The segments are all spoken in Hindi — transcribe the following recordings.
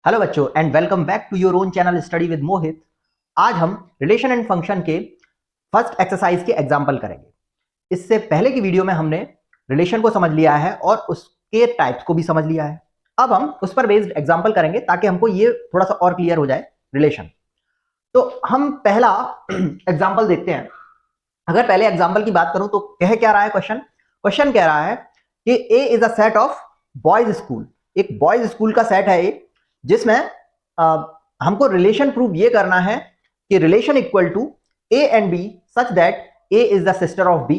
हेलो बच्चों and welcome back to your own channel study with Mohit. आज हम रिलेशन एंड फंक्शन के फर्स्ट एक्सरसाइज के एग्जांपल करेंगे। इससे पहले की वीडियो में हमने रिलेशन को समझ लिया है और उसके टाइप्स को भी समझ लिया है। अब हम उस पर बेस्ड एग्जांपल करेंगे ताकि हमको ये थोड़ा सा और क्लियर हो जाए रिलेशन। तो हम पहला एग्जाम्पल देखते हैं। अगर पहले एग्जाम्पल की बात करूं तो कह क्या रहा है क्वेश्चन कह रहा है कि A is a set of boys school. एक बॉयज स्कूल का सेट है ए, जिसमें हमको रिलेशन प्रूव ये करना है कि relation equal to A and B such that A is the sister of B.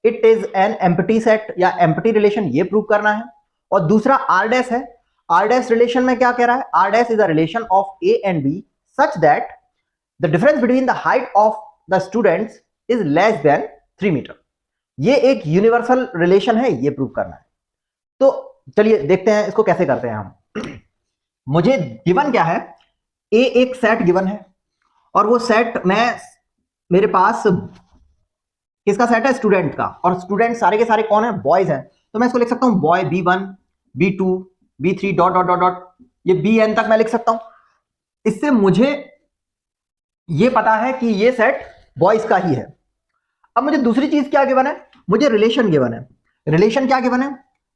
It is an empty set या एम्प्टी रिलेशन, ये प्रूव करना है। और दूसरा आर डैश है। आर डैश रिलेशन में क्या कह रहा है? R dash is a relation of A and B such that the difference between the height of the students is less than 3 metre. ये एक यूनिवर्सल रिलेशन है, ये प्रूव करना है। तो चलिए देखते हैं इसको कैसे करते हैं हम। मुझे गिवन क्या है? ए एक सेट गिवन है और वो सेट मेरे पास किसका सेट है? स्टूडेंट का। और स्टूडेंट सारे के सारे कौन है? बॉयज हैं। तो मैं इसको लिख सकता हूं boy B1 B2 B3 dot dot dot dot, ये BN तक मैं लिख सकता हूं। इससे मुझे ये पता है कि ये सेट बॉयज का ही है। अब मुझे दूसरी चीज क्या गिवन है? मुझे रिलेशन गिवन है। रिलेशन क्या गिवन है?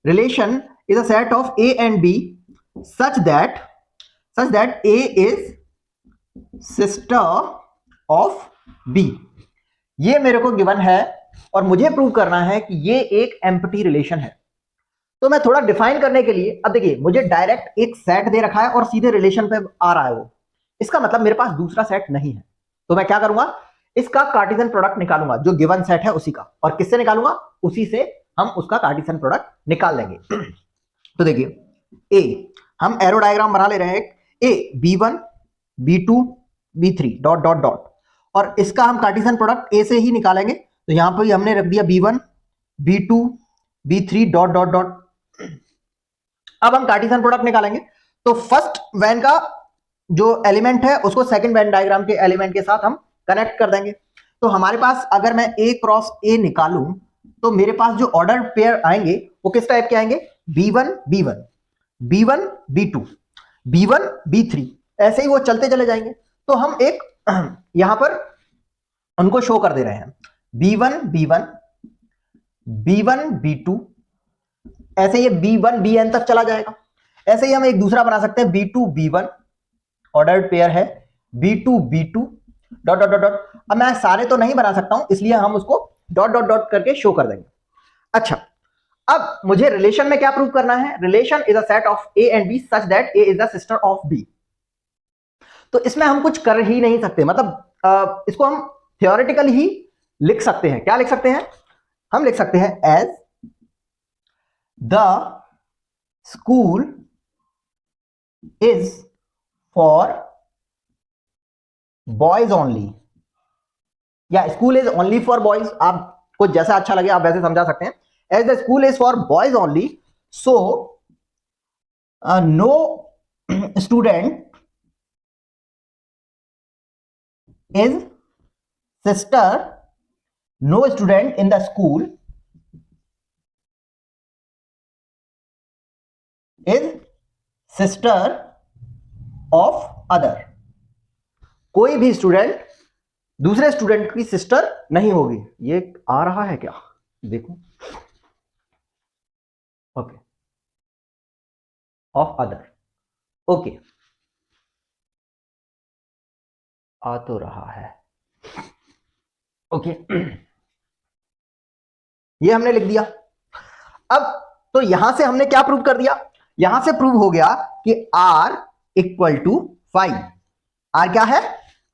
Relation is a set of A and B such that A is sister of B. ये मेरे को गिवन है और मुझे प्रूव करना है कि ये एक एम्प्टी रिलेशन है। तो मैं थोड़ा डिफाइन करने के लिए, अब देखिए मुझे डायरेक्ट एक सेट दे रखा है और सीधे रिलेशन पे आ रहा है वो, इसका मतलब मेरे पास दूसरा सेट नहीं है। तो मैं क्या करूंगा? इसका कार्टेशियन प्रोडक्ट निकालूंगा, जो गिवन सेट है उसी का। और किससे निकालूंगा? उसी से हम उसका कार्टेशियन प्रोडक्ट निकाल लेंगे। तो देखिए ए, हम एरो डायग्राम बना ले रहे हैं। ए B1 B2 B3 dot dot dot, और इसका हम कार्टेशियन प्रोडक्ट ए से ही निकालेंगे। तो यहां पर हमने रख दिया B1 B2 B3 dot dot dot. अब हम कार्टेशियन प्रोडक्ट निकालेंगे। तो फर्स्ट वैन का जो एलिमेंट है उसको सेकंड वैन डायग्राम के एलिमेंट के साथ हम कनेक्ट कर देंगे। तो हमारे पास अगर मैं A क्रॉस A निकालूं तो मेरे पास जो ऑर्डर पेयर आएंगे वो किस टाइप के आएंगे? B1 B1 B1 B2 B1 B3, ऐसे ही वो चलते चले जाएंगे। तो हम एक यहां पर उनको शो कर दे रहे हैं B1 B1 B1 B2, ऐसे ये B1 BN तक चला जाएगा। ऐसे ही हम एक दूसरा बना सकते हैं B2 B1, ऑर्डर्ड पेयर है B2 B2 dot dot dot. अब मैं सारे तो नहीं बना सकता हूं, इसलिए हम उसको डॉट डॉट डॉट करके शो कर देंगे। अच्छा, अब मुझे रिलेशन में क्या प्रूव करना है? Relation is a set of A and B such that A is the sister of B. तो इसमें हम कुछ कर ही नहीं सकते, मतलब इसको हम थियोरेटिकल ही लिख सकते हैं। क्या लिख सकते हैं? हम लिख सकते हैं as the school is for boys only, या school is only for boys, आपको जैसा अच्छा लगे आप वैसे समझा सकते हैं। As the school is for boys only, so no student is sister, no student in the school is sister of other। कोई भी स्टूडेंट दूसरे स्टूडेंट की सिस्टर नहीं होगी। ये आ रहा है क्या? देखो, ओके, ऑफ अदर, ओके, आ तो रहा है, ओके। ये हमने लिख दिया। अब तो यहां से हमने क्या प्रूव कर दिया? यहां से प्रूव हो गया कि R इक्वल टू 5। R क्या है?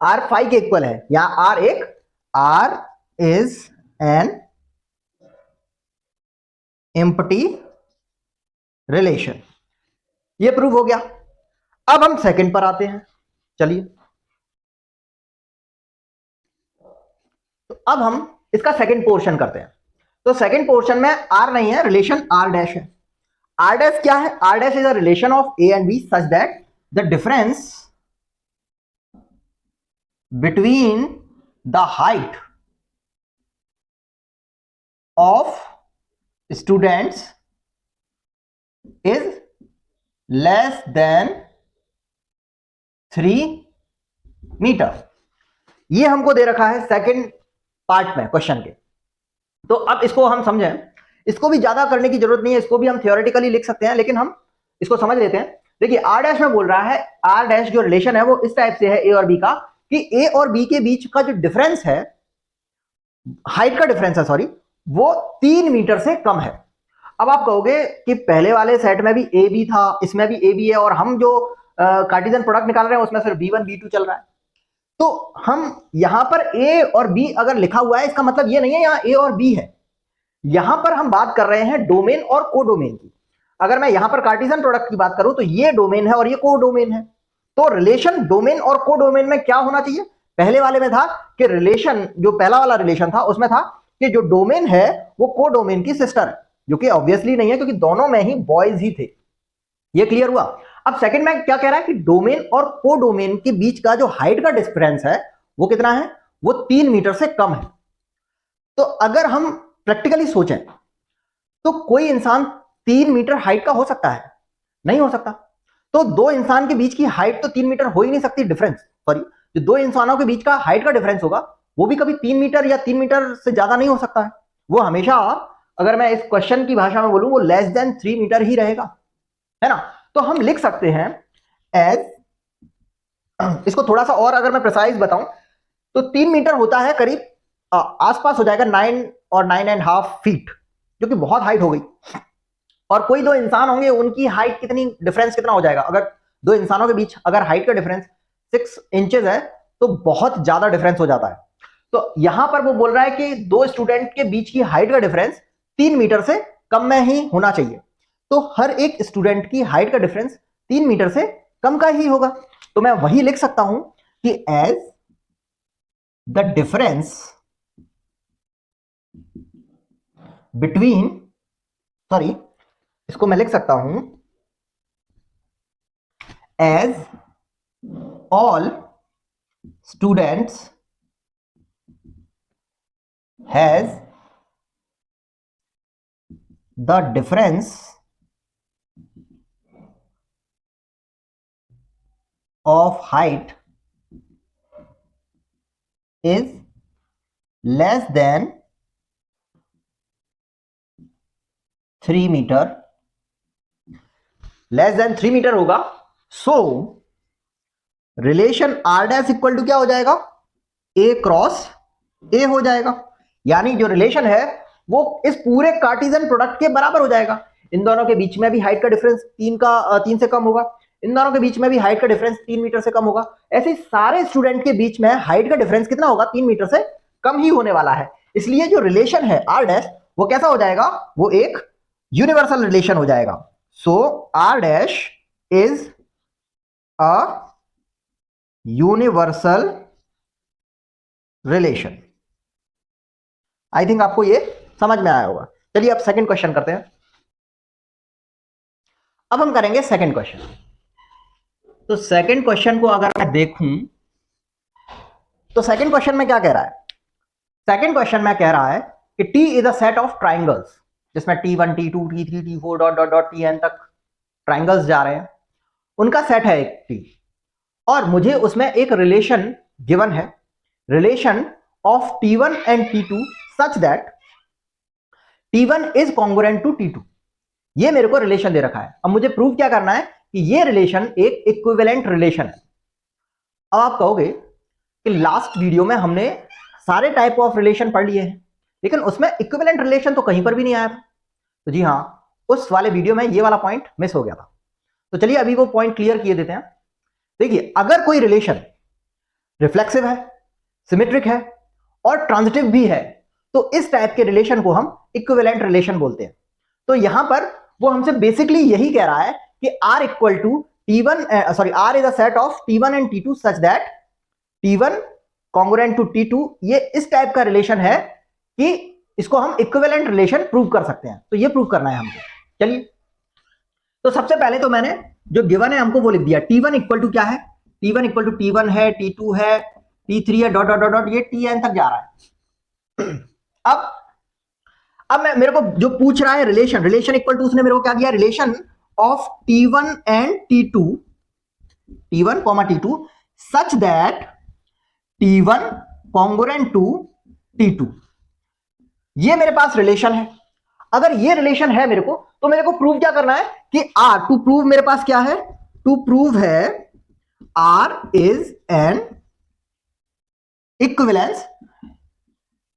R 5 के इक्वल है। यहां R एक, R is an empty relation, ये प्रूव हो गया। अब हम सेकंड पर आते हैं। चलिए, तो अब हम इसका सेकंड पोर्शन करते हैं। तो सेकंड पोर्शन में R नहीं है, रिलेशन R डैश है। R डैश क्या है? R dash is a relation of A and B such that the difference between the height of students is less than 3 metre. ये हमको दे रखा है सेकंड पार्ट में क्वेश्चन के। तो अब इसको हम समझें, इसको भी ज्यादा करने की जरूरत नहीं है, इसको भी हम थियोरेटिकली लिख सकते हैं, लेकिन हम इसको समझ लेते हैं। देखिए आर डैश में बोल रहा है, आर डैश जो रिलेशन है वो इस टाइप से है ए और बी का, कि ए और बी के बीच का जो डिफरेंस है, हाइट का डिफरेंस है सॉरी, वो 3 मीटर से कम है। अब आप कहोगे कि पहले वाले सेट में भी ए बी था, इसमें भी ए बी है, और हम जो कार्टेशियन प्रोडक्ट निकाल रहे हैं उसमें सिर्फ b1 b2 चल रहा है। तो हम यहां पर ए और बी अगर लिखा हुआ है, इसका मतलब ये नहीं है यहां ए और बी है। यहां पर हम बात कर रहे हैं डोमेन और कोडोमेन की। अगर मैं यहां पर कार्टेशियन प्रोडक्ट की बात करूं तो ये डोमेन है और ये कोडोमेन है। तो रिलेशन डोमेन और कोडोमेन में क्या होना चाहिए? पहले वाले में था कि रिलेशन, जो पहला वाला रिलेशन था उसमें था कि जो डोमेन है वो कोडोमेन की सिस्टर है, जो कि ऑब्वियसली नहीं है क्योंकि दोनों में ही बॉयज ही थे। ये क्लियर हुआ? अब सेकंड में क्या कह रहा है कि डोमेन और कोडोमेन के बीच का जो हाइट का डिफरेंस है वो कितना है? वो 3 मीटर से कम है। तो अगर हम प्रैक्टिकली सोचें तो कोई इंसान 3 मीटर हाइट का हो सकता है? नहीं हो सकता। तो दो इंसान के बीच की हाइट तो 3 मीटर हो ही नहीं सकती, डिफरेंस सॉरी, जो दो इंसानों के बीच का हाइट का डिफरेंस होगा वो भी कभी 3 मीटर या 3 मीटर से ज्यादा नहीं हो सकता है। वो हमेशा, अगर मैं इस क्वेश्चन की भाषा में बोलूं, वो लेस देन 3 मीटर ही रहेगा, है ना। तो हम लिख सकते हैं एज, इसको थोड़ा सा और अगर मैं प्रिसाइज बताऊं तो 3 मीटर होता है करीब आसपास हो जाएगा 9 और 9.5 फीट, जो कि बहुत हाइट हो गई। और कोई दो इंसान होंगे, उनकी हाइट कितनी, डिफरेंस कितना हो जाएगा? अगर दो इंसानों के बीच अगर हाइट का डिफरेंस 6 इंचेस है तो बहुत ज्यादा डिफरेंस हो जाता है। तो यहां पर वो बोल रहा है कि दो स्टूडेंट के बीच की हाइट का डिफरेंस 3 मीटर से कम में ही होना चाहिए। तो हर एक स्टूडेंट की हाइट का डिफरेंस 3 मीटर से कम का ही होगा। तो मैं वही लिख सकता हूं कि as the difference between, sorry, इसको मैं लिख सकता हूं as all students has the डिफरेंस of height is less than 3 meter, less than 3 meter होगा। So relation R dash equal to क्या हो जाएगा? ए क्रॉस ए हो जाएगा। यानी जो रिलेशन है वो इस पूरे कार्टेशियन प्रोडक्ट के बराबर हो जाएगा। इन दोनों के बीच में भी हाइट का डिफरेंस 3 से कम होगा, इन दोनों के बीच में भी हाइट का डिफरेंस 3 मीटर से कम होगा। ऐसे सारे स्टूडेंट के बीच में हाइट का डिफरेंस कितना होगा? 3 मीटर से कम ही होने वाला है। इसलिए जो रिलेशन है आर डैश, वो कैसा हो जाएगा? वो एक यूनिवर्सल रिलेशन हो जाएगा। So R dash is a universal relation. I think आपको ये समझ में आया होगा। चलिए अब सेकंड क्वेश्चन करते हैं। अब हम करेंगे सेकंड क्वेश्चन। तो सेकंड क्वेश्चन को अगर मैं देखूं तो सेकंड क्वेश्चन में क्या कह रहा है? सेकंड क्वेश्चन में कह रहा है कि T is a set of triangles, जिसमें T1 T2 T3 T4 dot dot dot Tn तक ट्राइंगल्स जा रहे हैं, उनका सेट है एक T, और मुझे उसमें एक रिलेशन गिवन है, relation of T1 and T2 such that T1 is congruent to T2। ये मेरे को रिलेशन दे रखा है। अब मुझे प्रूव क्या करना है कि ये रिलेशन एक इक्विवेलेंट रिलेशन है। अब आप कहोगे कि लास्ट वीडियो में हमने सारे टाइप ऑफ रिलेशन पढ़ लिए हैं, लेकिन उसमें इक्विवेलेंट रिलेशन तो कहीं पर भी नहीं आया था। तो जी हाँ, उस वाले वीडियो में ये वाला पॉइंट मिस हो गया था। तो चलिए अभी वो पॉइंट क्लियर किए देते हैं। देखिए, अगर कोई रिलेशन रिफ्लेक्सिव है, सिमेट्रिक है और ट्रांजिटिव भी है, तो इस टाइप के रिलेशन को हम इक्विवेलेंट रिलेशन बोलते हैं। तो यहां पर वो हमसे बेसिकली यही कह रहा है कि R equal to T1, sorry, R is a set of T1 and T2 such that T1 congruent to T2। ये इस टाइप का रिलेशन है कि इसको हम इक्विवेलेंट रिलेशन प्रूव कर सकते हैं। तो ये प्रूव करना है हमको। चलिए, तो सबसे पहले तो मैंने जो गिवन है हमको वो लिख दिया। T1 इक्वल टू क्या है? T1 इक्वल टू T1 है, T2 है, T3 है, डॉट डॉट डॉट डॉट, ये Tn तक जा रहा है। अब मैं, मेरे को जो पूछ रहा है रिलेशन इक्वल टू, उसने मेरे को क्या दिया? Relation of T1 and T2, T1, T2 such that T1 congruent to T2। ये मेरे पास रिलेशन है। अगर ये रिलेशन है मेरे को, तो मेरे को प्रूव क्या करना है कि R, टू प्रूव मेरे पास क्या है, टू प्रूव है R is an equivalence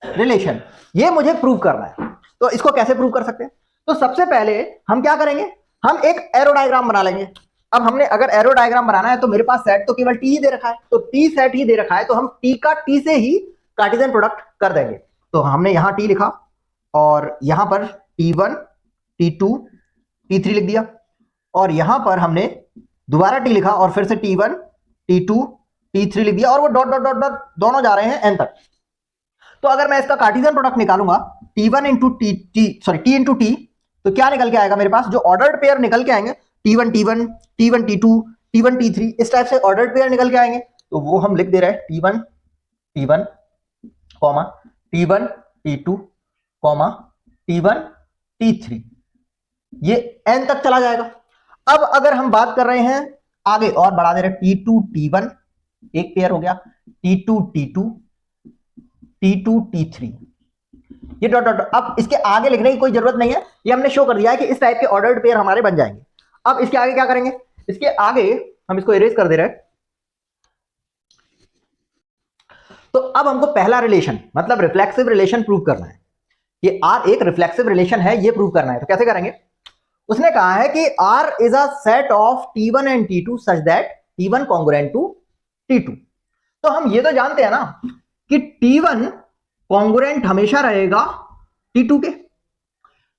relation. ये मुझे प्रूव करना है। तो इसको कैसे प्रूव कर सकते हैं? तो सबसे पहले हम क्या करेंगे, हम एक एरो डायग्राम बना लेंगे। अब हमने अगर एरो डायग्राम बनाना है तो मेरे पास सेट तो केवल टी ही दे रखा है, तो टी सेट ही दे रखा है, तो हम टी का टी से ही कार्टेशियन प्रोडक्ट कर देंगे। तो हमने यहां टी लिखा और यहां पर T1, T2, T3 लिख दिया, और यहां पर हमने दोबारा टी लिखा और फिर से T1, T2, T3 लिख दिया, और वो डॉट डॉट डॉट डॉट दोनों जा रहे हैं एन तक। तो अगर मैं इसका कार्टेशियन प्रोडक्ट निकालूंगा T1 into T into T, तो क्या निकल के आएगा मेरे पास? जो ऑर्डर्ड पेयर निकल के आएंगे T1 T1, T1 T2, T1 T3, इस टाइप से ऑर्डर्ड पेयर निकल के आएंगे। तो वो हम लिख दे रहे हैं T1 T1, T1 T2, T1 T3, ये n तक चला जाएगा। अब अगर हम बात कर रहे हैं आगे और बढ़ा दे रहे हैं T2 T1, एक पेयर हो गया, T2 T2, T2 T3, ये डॉट डॉट। अब इसके आगे लिखने की कोई जरूरत नहीं है, ये हमने शो कर दिया है कि इस टाइप के ऑर्डर्ड पेयर हमारे बन जाएंगे। अब इसके आगे क्या करेंगे? इसके आगे हम इसको इरेज कर दे रहे हैं। तो अब हमको पहला रिलेशन मतलब रिफ्लेक्सिव रिलेशन प्रूव करना है कि R एक रिफ्लेक्सिव रिलेशन है, ये प्रूव करना है। तो कैसे करेंगे? उसने कहा है कि R is a set of T1 and T2 such that T1 congruent to T2। तो हम ये तो जानते हैं ना कि T1 कॉन्ग्रुएंट हमेशा रहेगा T2 के,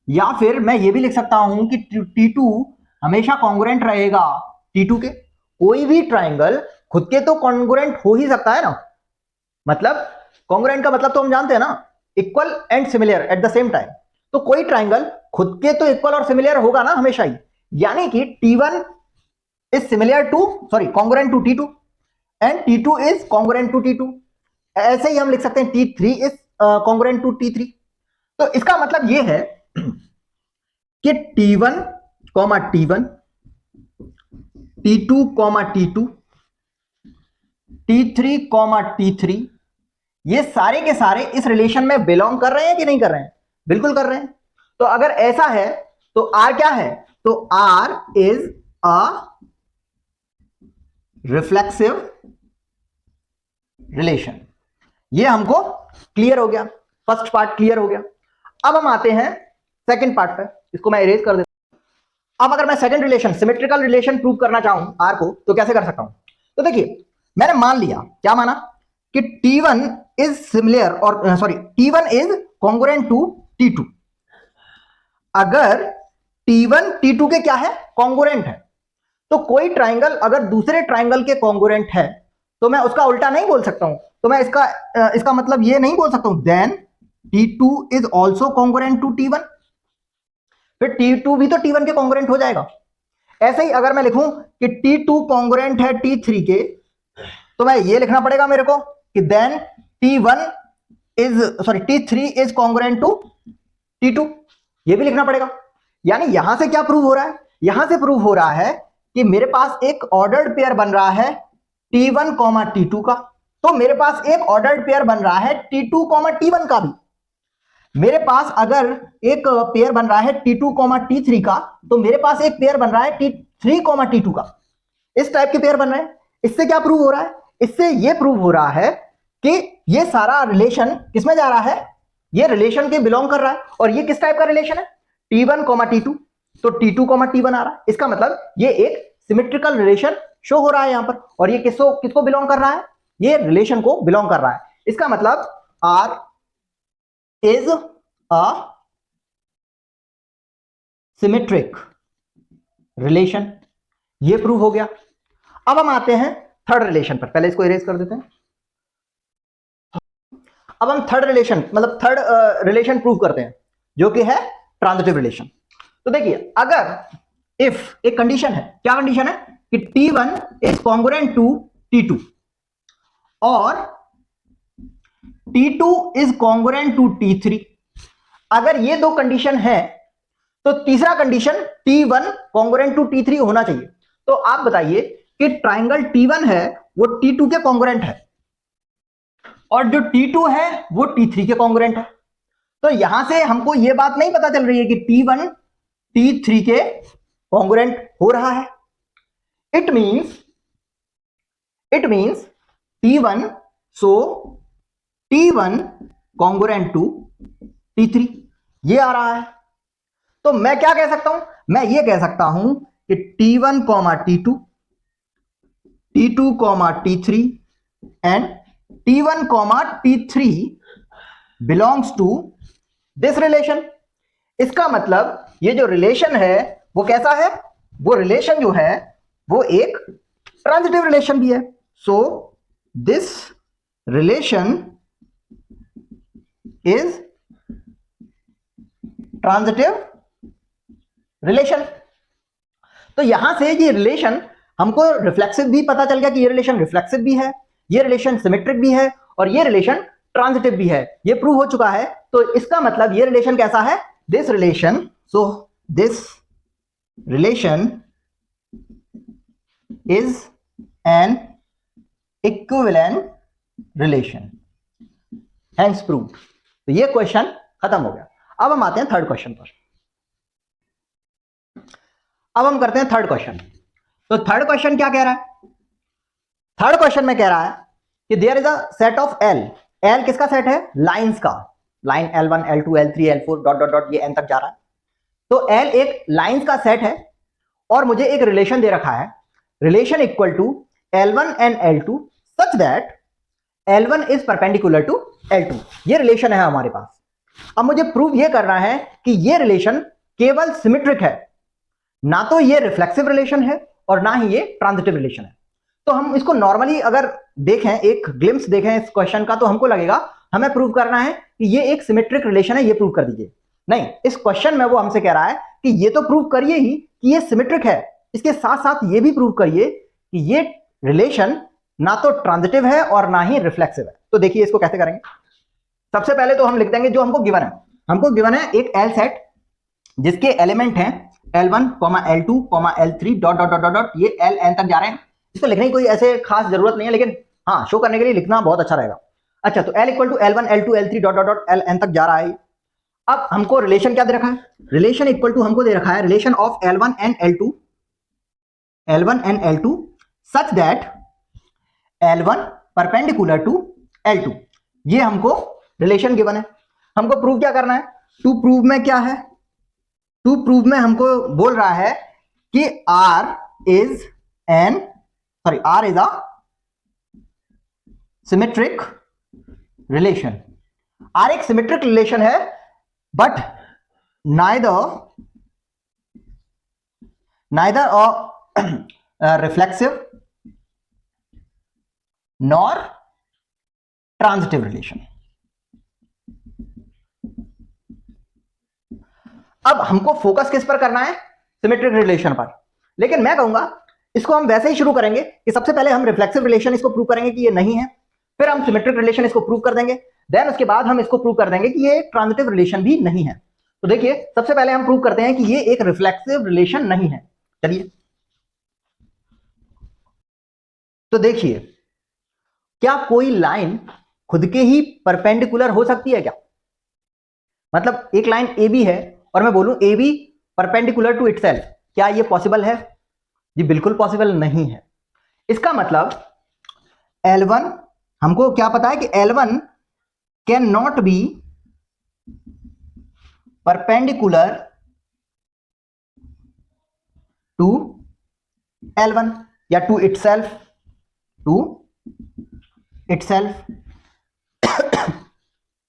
या फिर मैं ये भी लिख सकता हूं कि T2 हमेशा कॉन्ग्रुएंट रहेगा T2 के। कोई भी ट्राइंगल खुद के तो कॉन्ग्रुएंट हो ही सकता है ना, मतलब कॉन्ग्रुएंट का मतलब तो हम जानते हैं ना, equal and similar at the same time. तो कोई ट्राइंगल खुद के तो इक्वल और सिमिलर होगा ना हमेशा ही, यानी कि T1 is similar to congruent to T2 and T2 is congruent to T2। ऐसे ही हम लिख सकते हैं T3 is congruent to T3। तो इसका मतलब ये है कि T1, T1, T2, T2, T3, T3, ये सारे के सारे इस रिलेशन में बिलोंग कर रहे हैं कि नहीं कर रहे हैं? बिल्कुल कर रहे हैं। तो अगर ऐसा है तो R क्या है? तो R is a reflexive relation. ये हमको क्लियर हो गया, फर्स्ट पार्ट क्लियर हो गया। अब हम आते हैं सेकंड पार्ट पे, इसको मैं इरेज कर देता हूं। अब अगर मैं second relation symmetrical relation prove करना चाहूं R को, तो कैसे कर सकता हूं? तो देखिए, मैंने मान लिया, क्या माना कि T1 इज सिमिलर और T1 is congruent to T2। अगर T1 T2 के क्या है? कॉन्ग्रुएंट है। तो कोई ट्राइंगल अगर दूसरे ट्राइंगल के कॉन्ग्रुएंट है तो मैं उसका उल्टा नहीं बोल सकता हूं। तो मैं इसका मतलब ये नहीं बोल सकता हूं then T2 is also congruent to T1, फिर T2 भी तो T1 के कॉन्ग्रुएंट हो जाएगा। ऐसे ही अगर मैं लिखूं कि T2 कॉन्ग्रुएंट है T3 के, तो मैं ये लिखना पड़ेगा मेरे को कि then T3 is congruent to T2, ये भी लिखना पड़ेगा। यानी यहां से क्या प्रूव हो रहा है? यहां से प्रूव हो रहा है कि मेरे पास एक ऑर्डर्ड पेयर बन रहा है T1, T2 का, तो मेरे पास एक ऑर्डर्ड पेयर बन रहा है T2, T1 का भी। मेरे पास अगर एक पेयर बन रहा है T2, T3 का, तो मेरे पास एक पेयर बन रहा है T3, T2 का। इस टाइप के पेयर बन रहे हैं। इससे क्या प्रूव हो रहा है? इससे ये प्रूव हो रहा है कि ये सारा रिलेशन किसमें जा रहा है? ये रिलेशन के बिलोंग कर रहा है। और ये किस टाइप का रिलेशन है? T1, T2, तो T2, T1 आ रहा है। इसका मतलब ये एक सिमेट्रिकल रिलेशन शो हो रहा है यहां पर। और ये किसको बिलोंग कर रहा है? ये रिलेशन को बिलोंग कर रहा है। इसका मतलब R is a symmetric relation, ये प्रूव हो गया। अब हम आते हैं थर्ड रिलेशन पर। पहले इसको इरेज कर देते हैं। अब हम थर्ड रिलेशन प्रूव करते हैं, जो कि है ट्रांजिटिव रिलेशन। तो देखिए, अगर इफ एक कंडीशन है, क्या कंडीशन है? कि T1 is congruent to T2 और T2 is congruent to T3। अगर ये दो कंडीशन है तो तीसरा condition T1 congruent to T3 होना चाहिए। तो आप बताइए कि ट्राइंगल T1 है वो T2 के कॉन्ग्रुएंट है और जो T2 है वो T3 के कॉन्ग्रुएंट है। तो यहां से हमको ये बात नहीं पता चल रही है कि T1 T3 के कॉन्ग्रुएंट हो रहा है। It means T1, so T1 congruent to T3 ये आ रहा है। तो मैं क्या कह सकता हूं, मैं ये कह सकता हूं कि T1, T2, T2, T3 and T1, T3 belongs to this relation. इसका मतलब ये जो रिलेशन है वो कैसा है, वो रिलेशन जो है वो एक ट्रांजिटिव रिलेशन भी है। सो this relation is transitive relation. तो यहां से ये रिलेशन हमको रिफ्लेक्सिव भी पता चल गया कि ये रिलेशन रिफ्लेक्सिव भी है, ये रिलेशन सिमेट्रिक भी है और ये रिलेशन ट्रांजिटिव भी है, ये प्रूव हो चुका है। तो इसका मतलब ये रिलेशन कैसा है, this relation, so this relation is an equivalent relation, hence proved. तो ये क्वेश्चन खत्म हो गया। अब हम आते हैं थर्ड क्वेश्चन पर। अब हम करते हैं थर्ड क्वेश्चन। तो थर्ड क्वेश्चन क्या कह रहा है, थर्ड क्वेश्चन में कह रहा है कि there is a set of L. L किसका सेट है, लाइंस का, line L1, L2, L3, L4 dot dot dot ये एन तक जा रहा है। तो एल एक लाइंस का सेट है और मुझे एक रिलेशन दे रखा है, relation equal to L1 and L2 such that L1 is perpendicular to L2। ये रिलेशन है हमारे पास। अब मुझे प्रूव ये करना है कि ये रिलेशन केवल सिमेट्रिक है, ना तो ये रिफ्लेक्सिव रिलेशन है और ना ही ये ट्रांजिटिव रिलेशन है। तो हम इसको नॉर्मली अगर देखें, एक ग्लिम्स देखें इस क्वेश्चन का, तो हमको लगेगा हमें प्रूव करना है कि ये एक सिमेट्रिक रिलेशन है, ये प्रूव कर दीजिए। नहीं, इस क्वेश्चन में वो हमसे कह रहा है कि ये तो प्रूव करिए ही कि ये सिमेट्रिक है, इसके साथ साथ ये भी प्रूव करिए कि ये रिलेशन ना तो ट्रांजिटिव है और ना ही रिफ्लेक्सिव है। तो देखिए इसको कैसे करेंगे। सबसे पहले तो हम लिख देंगे जो हमको गिवन है। हमको गिवन है एक एल सेट जिसके एलिमेंट हैं L1, L2, L3 dot dot dot dot, ये Ln तक जा रहे हैं। इसको लिखने की कोई ऐसे खास जरूरत नहीं है, लेकिन हाँ शो करने के लिए लिखना बहुत अच्छा रहेगा। अच्छा, तो L equal to L1, L2, L3 dot dot dot Ln तक जा रहा है। अब हमको रिलेशन क्या दे रखा है, रिलेशन इक्वल टू हमको दे रखा है relation of L1 and L2, L1 and L2 such that L1 perpendicular to L2। ये हमको रिलेशन गिवन है। हमको प्रूव क्या करना है, टू प्रूव में क्या है, टू प्रूव में हमको बोल रहा है कि R is a symmetric relation. R एक सिमेट्रिक रिलेशन है, but neither reflexive nor transitive relation. अब हमको फोकस किस पर करना है, सिमेट्रिक रिलेशन पर। लेकिन मैं कहूंगा इसको हम वैसे ही शुरू करेंगे कि सबसे पहले हम रिफ्लेक्सिव रिलेशन इसको प्रूव करेंगे कि ये नहीं है, फिर हम सिमेट्रिक रिलेशन इसको प्रूव कर देंगे, देन उसके बाद हम इसको प्रूव कर देंगे कि ये ट्रांजिटिव रिलेशन भी नहीं है। तो देखिए सबसे पहले हम प्रूव करते हैं कि ये एक रिफ्लेक्सिव रिलेशन नहीं है। चलिए, तो देखिए क्या कोई लाइन खुद के ही परपेंडिकुलर हो सकती है क्या, मतलब एक लाइन AB है और मैं बोलूं AB परपेंडिकुलर टू इटसेल्फ, क्या ये पॉसिबल है, ये बिल्कुल पॉसिबल नहीं है। इसका मतलब L1, हमको क्या पता है कि L1 can not be perpendicular to L1 या टू इटसेल्फ,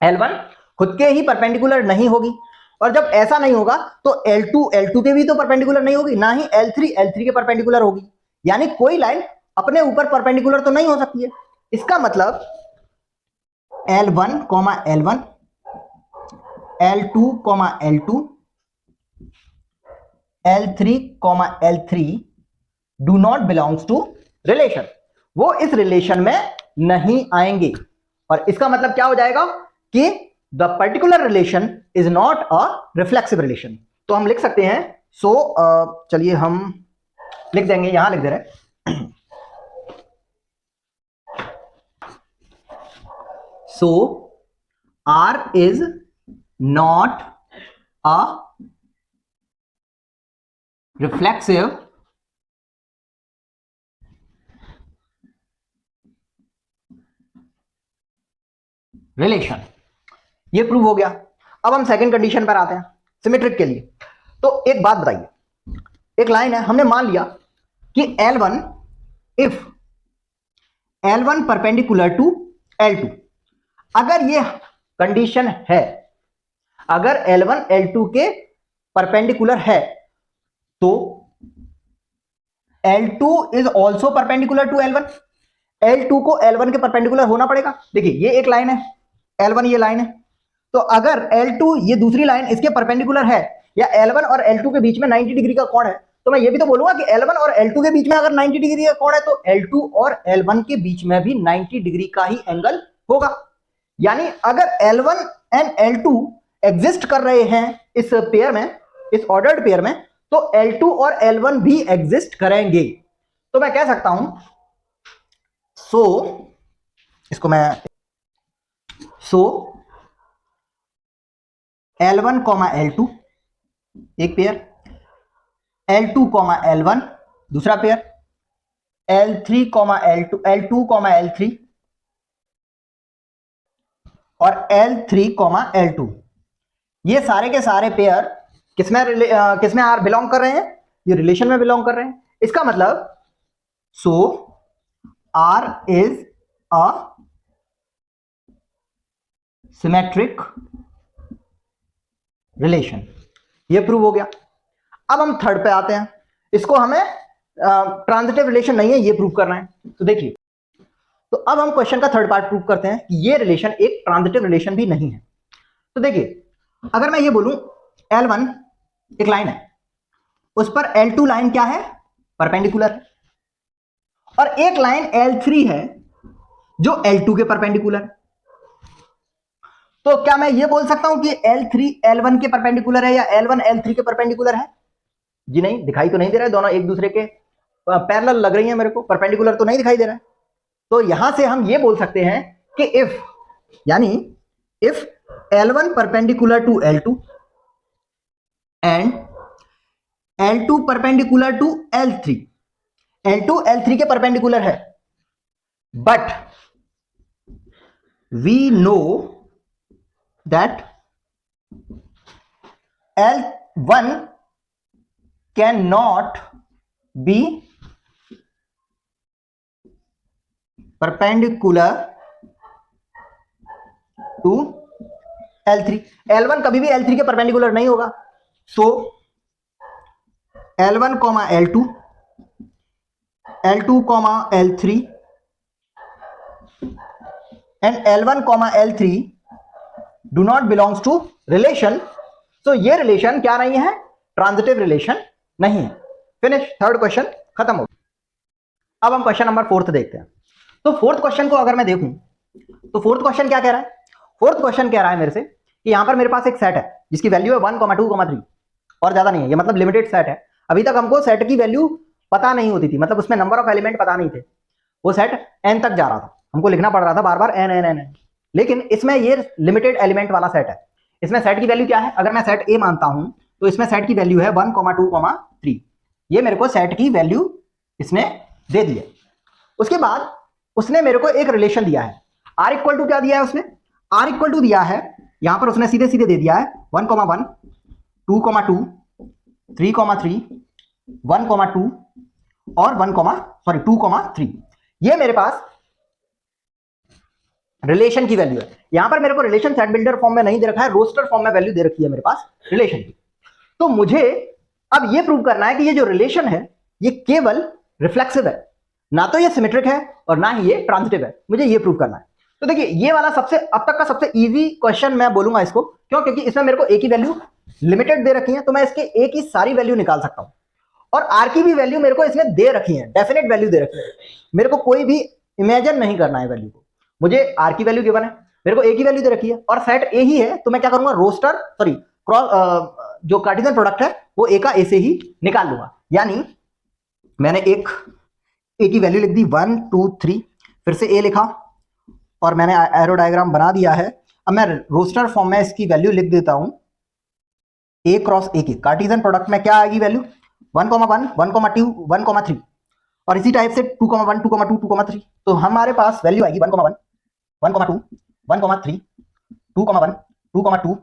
L1 खुद के ही परपेंडिकुलर नहीं होगी, और जब ऐसा नहीं होगा तो L2 के भी तो परपेंडिकुलर नहीं होगी, ना ही L3 के परपेंडिकुलर होगी। यानी कोई लाइन अपने ऊपर परपेंडिकुलर तो नहीं हो सकती है। इसका मतलब L1, L1, L2, L2, L3, L3 do not belongs to relation, वो इस रिलेशन में नहीं आएंगे। और इसका मतलब क्या हो जाएगा कि the particular relation is not a reflexive relation. तो हम लिख सकते हैं, चलिए हम लिख देंगे, यहां लिख दे रहे हैं सो R is not a reflexive relation. ये प्रूव हो गया। अब हम सेकंड कंडीशन पर आते हैं सिमेट्रिक के लिए। तो एक बात बताइए, एक लाइन है, हमने मान लिया कि L1 if L1 perpendicular to L2, अगर ये कंडीशन है, अगर L1 L2 के परपेंडिकुलर है तो L2 is also perpendicular to L1, L2 को L1 के परपेंडिकुलर होना पड़ेगा। देखिए ये एक लाइन है, L1 ये लाइन है, तो अगर L2 ये दूसरी लाइन इसके परपेंडिकुलर है या L1 और L2 के बीच में 90 डिग्री का कोण है, तो मैं ये भी तो बोलूंगा कि L1 और L2 के बीच में अगर 90 डिग्री का कोण है तो L2 और L1 के बीच में भी 90 डिग्री का ही एंगल होगा। यानी अगर L1 एंड L2 एग्जिस्ट कर रहे हैं इस पेयर में, इस ऑर्डर्ड पेयर में, तो L2 और L1 भी एग्जिस्ट करेंगे। तो मैं कह सकता हूं इसको मैं L1, L2 एक पेयर, L2, L1 दूसरा pair, L3, L2, L2, L3 और L3, L2, ये सारे के सारे पेयर किसमें आर बिलोंग कर रहे हैं? ये रिलेशन में बिलोंग कर रहे हैं। इसका मतलब R is a symmetric relation, ये प्रूव हो गया। अब हम थर्ड पे आते हैं, इसको हमें ट्रांजिटिव रिलेशन नहीं है ये प्रूव करना है। तो देखिए, तो अब हम क्वेश्चन का थर्ड पार्ट प्रूव करते हैं कि ये रिलेशन एक ट्रांजिटिव रिलेशन भी नहीं है। तो देखिए, अगर मैं ये बोलूं L1 एक लाइन है, उस पर L2 लाइन क्या है? परपेंडिकुलर है, और एक लाइन L3 है जो L2 के परपेंडिकुलर है। तो क्या मैं ये बोल सकता हूं कि L3 L1 के परपेंडिकुलर है या L1 L3 के परपेंडिकुलर है? जी नहीं, दिखाई तो नहीं दे रहा है, दोनों एक दूसरे के पैरेलल लग रही हैं मेरे को, परपेंडिकुलर तो नहीं दिखाई दे रहा है। तो यहां से हम ये बोल सकते हैं कि if L1 perpendicular to L2 and L2 perpendicular to L3, L2 L3 के परपेंडिकुलर है, but we know that L1 can not be perpendicular to L3, L1 कभी भी L3 के परपेंडिकुलर नहीं होगा। So L1, L2, L2, L3 and L1, L3 do not belongs to relation, so ये रिलेशन क्या नहीं है? ट्रांजिटिव रिलेशन नहीं है। फिनिश, थर्ड क्वेश्चन खत्म हो गया। अब हम क्वेश्चन नंबर 4 देखते हैं। तो फोर्थ क्वेश्चन को अगर मैं देखूं तो फोर्थ क्वेश्चन क्या कह रहा है? फोर्थ क्वेश्चन कह रहा है मेरे से कि यहां पर मेरे पास एक सेट है जिसकी वैल्यू है 1, 2, 3 और ज्यादा नहीं है, ये मतलब लिमिटेड सेट है। अभी तक हमको सेट की वैल्यू पता नहीं होती थी, मतलब उसमें नंबर ऑफ एलिमेंट पता नहीं थे, वो सेट n तक जा रहा था, हमको लिखना पड़ रहा था बार बार n n n n। लेकिन इसमें ये लिमिटेड एलिमेंट वाला सेट है। इसमें सेट की वैल्यू क्या है? अगर मैं सेट A मानता हूं तो इसमें सेट की वैल्यू है 1, 2, 3। ये मेरे को सेट की वैल्यू इसने दे दी है। उसके बाद उसने मेरे को एक रिलेशन दिया है, R इक्वल टू क्या दिया है उसने? R इक्वल टू दिया है, यहां पर उसने सीधे सीधे दे दिया है 1, 1, 2, 2, 3, 3, 1, 2 और 2, 3। ये मेरे पास रिलेशन की वैल्यू है। यहां पर मेरे को रिलेशन सेट बिल्डर फॉर्म में नहीं दे रखा है, रोस्टर फॉर्म में वैल्यू दे रखी है मेरे पास रिलेशन की। तो मुझे अब ये प्रूव करना है कि ये जो रिलेशन है ये केवल रिफ्लेक्सिव है, ना तो ये सिमेट्रिक है और ना ही ये ट्रांजिटिव है। मुझे ये प्रूव करना है। तो देखिए, ये वाला सबसे अब तक का सबसे इजी क्वेश्चन मैं बोलूंगा इसको, क्यों? क्योंकि इसमें मेरे को ए की वैल्यू लिमिटेड दे रखी है, तो मैं इसके ए की सारी वैल्यू निकाल सकता हूं, और आर की भी वैल्यू मेरे को इसने दे रखी है, डेफिनेट वैल्यू दे रखी है। मेरे को कोई भी इमेजिन नहीं करना है वैल्यू को। मुझे आर की वैल्यू गिवन है, मेरे को ए की वैल्यू दे रखी है, और सेट ए ही है, तो मैं क्या करूंगा? रोस्टर क्रॉस जो कार्टेशियन प्रोडक्ट है वो ए का ए से ही निकाल लूंगा। यानी मैंने एक ए की वैल्यू लिख दी 1, 2, 3, फिर से ए लिखा और मैंने एरो डायग्राम बना दिया है। अब मैं रोस्टर फॉर्म में इसकी वैल्यू लिख देता हूं, ए क्रॉस ए की कार्टेशियन प्रोडक्ट में क्या आएगी वैल्यू 1, 1, 1, 2, 1, 3, और इसी टाइप से 2, 1, 2, 2, 2, 3। तो हमारे पास वैल्यू आएगी 1, 1, 1, 2, 1, 3, 2, 1, 2, 2,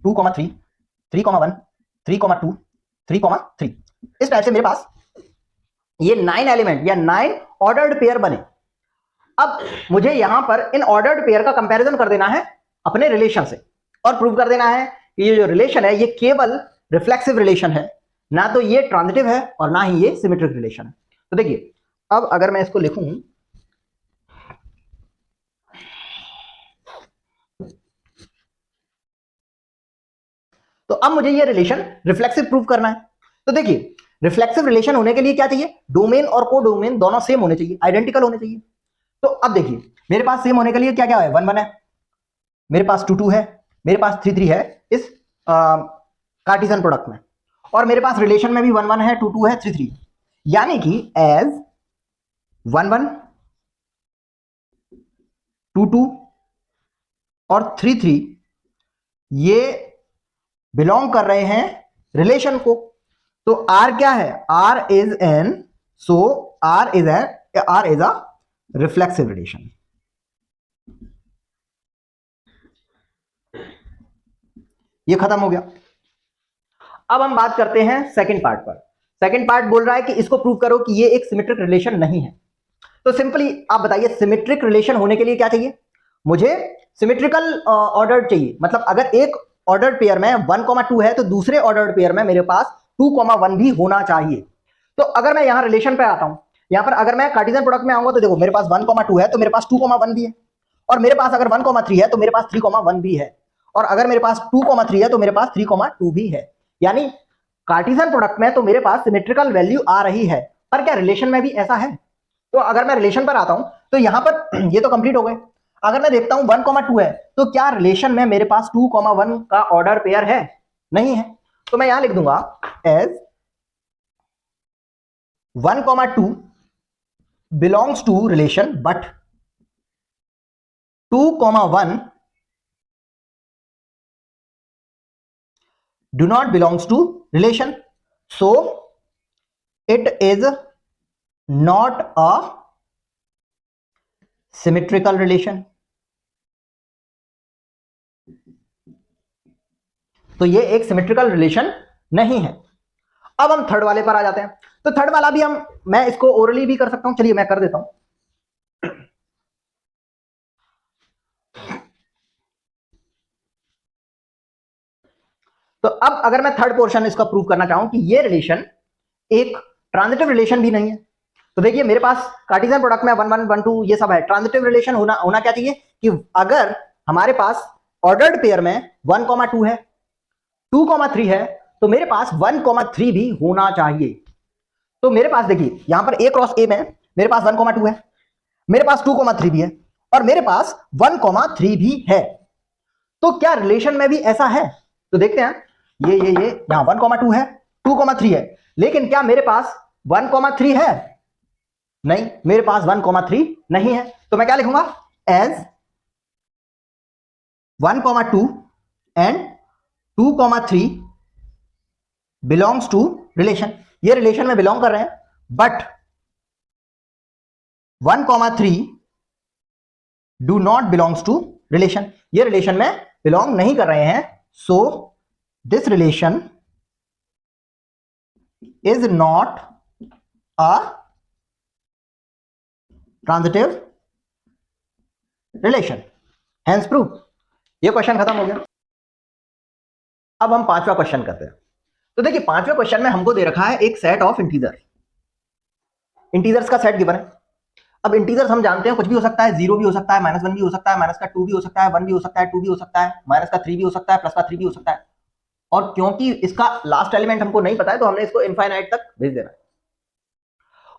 2, 3, 3, 1, 3, 2, 3, 3। इस टाइप से मेरे पास ये 9 एलिमेंट या 9 ऑर्डर्ड पेयर बने। अब मुझे यहां पर इन ऑर्डर्ड पेयर का कंपैरिजन कर देना है अपने रिलेशन से और प्रूव कर देना है कि ये जो रिलेशन है ये केवल रिफ्लेक्सिव रिलेशन है, ना तो ये ट्रांजिटिव है और ना ही ये सिमेट्रिक रिलेशन है। तो देखिए अब अगर मैं इसको लिखूं, तो अब मुझे ये रिलेशन रिफ्लेक्सिव प्रूव करना है। तो देखिए रिफ्लेक्सिव रिलेशन होने के लिए क्या चाहिए, डोमेन और को डोमेन दोनों सेम होने चाहिए, आइडेंटिकल होने चाहिए। तो अब देखिए मेरे पास सेम होने के लिए क्या क्या है, 1, 1 है, मेरे पास 2, 2 है, मेरे पास 3, 3 है इस कार्टेशियन प्रोडक्ट में, और मेरे पास रिलेशन में भी 1, 1 है, 2, 2 है, 3, 3। यानी कि एज 1, 1, 2, 2 और 3, 3 ये बिलोंग कर रहे हैं रिलेशन को। तो R क्या है, R is an, so R is a reflexive relation. ये खत्म हो गया। अब हम बात करते हैं सेकंड पार्ट पर। सेकंड पार्ट बोल रहा है कि इसको प्रूव करो कि ये एक सिमेट्रिक रिलेशन नहीं है। तो सिंपली आप बताइए सिमेट्रिक रिलेशन होने के लिए क्या चाहिए, मुझे सिमेट्रिकल ऑर्डर चाहिए। मतलब अगर एक ऑर्डर्ड पेयर में 1, 2 है तो दूसरे ऑर्डर्ड पेयर में मेरे पास 2, 1 भी होना चाहिए। तो अगर मैं यहां रिलेशन पे आता हूं, यहां पर अगर मैं कार्टेशियन प्रोडक्ट में आऊंगा तो देखो मेरे पास 1, 2 है तो मेरे पास 2, 1 भी है, और मेरे पास अगर 1, 3 है तो मेरे पास 3, 1 भी है, और अगर मेरे पास 2, 3 है तो मेरे पास 3, 2 भी है। यानी कार्टेशियन प्रोडक्ट में तो मेरे पास सिमेट्रिकल वैल्यू आ रही है, पर क्या रिलेशन में भी ऐसा है? तो अगर मैं रिलेशन पर आता हूं तो यहां पर ये तो कंप्लीट हो गए। अगर मैं देखता हूं 1, 2 है तो क्या रिलेशन में मेरे पास 2, 1 का ऑर्डर पेयर है? नहीं है। तो मैं यहां लिख दूंगा as 1, 2 belongs to relation but 2, 1 do not belongs to relation, so it is not a symmetrical relation। तो ये एक सिमेट्रिकल रिलेशन नहीं है। अब हम थर्ड वाले पर आ जाते हैं। तो थर्ड वाला भी मैं इसको ओरली भी कर सकता हूं, चलिए मैं कर देता हूं। तो अब अगर मैं थर्ड पोर्शन इसका प्रूव करना चाहूं कि ये रिलेशन एक ट्रांजिटिव रिलेशन भी नहीं है, तो देखिए मेरे पास कार्टेशियन प्रोडक्ट में 1, 1, 1, 2 ये सब है। ट्रांजिटिव रिलेशन होना क्या चाहिए कि अगर हमारे पास ऑर्डर्ड पेयर में 1, 2 है, 2, 3 है, तो मेरे पास 1, 3 भी होना चाहिए। तो मेरे पास देखिए यहां पर ए क्रॉस ए में मेरे पास 1, 2 है, मेरे पास 2, 3 भी है, और मेरे पास 1, 3 भी है। तो क्या रिलेशन में भी ऐसा है? तो देखते हैं, ये यहां 1, 2 है, 2, 3 है, लेकिन क्या मेरे पास 1, 3 है? नहीं, मेरे पास 1, 3 नहीं है। तो मैं क्या लिखूंगा as 1, 2 and 2, 3 belongs to relation. ये रिलेशन में बिलोंग कर रहे हैं, but 1, 3 do not belongs to relation. ये रिलेशन में बिलोंग नहीं कर रहे हैं, so this relation is not a transitive relation, hence proof. ये क्वेश्चन खत्म हो गया। अब हम पांचवा क्वेश्चन करते हैं। तो देखिए पांचवें क्वेश्चन में हमको दे रखा है एक सेट ऑफ इंटीजर, इंटीजर्स का सेट गिवन है। अब इंटीजर्स हम जानते हैं कुछ भी हो सकता है, 0 भी हो सकता है, -1 भी हो सकता है, -2 भी हो सकता है, 1 भी हो सकता है, 2 भी हो सकता है, -3 भी हो सकता है, +3 भी हो सकता है। और क्योंकि इसका लास्ट एलिमेंट हमको नहीं पता है तो हमने इसको इनफाइनाइट तक भेज देना है।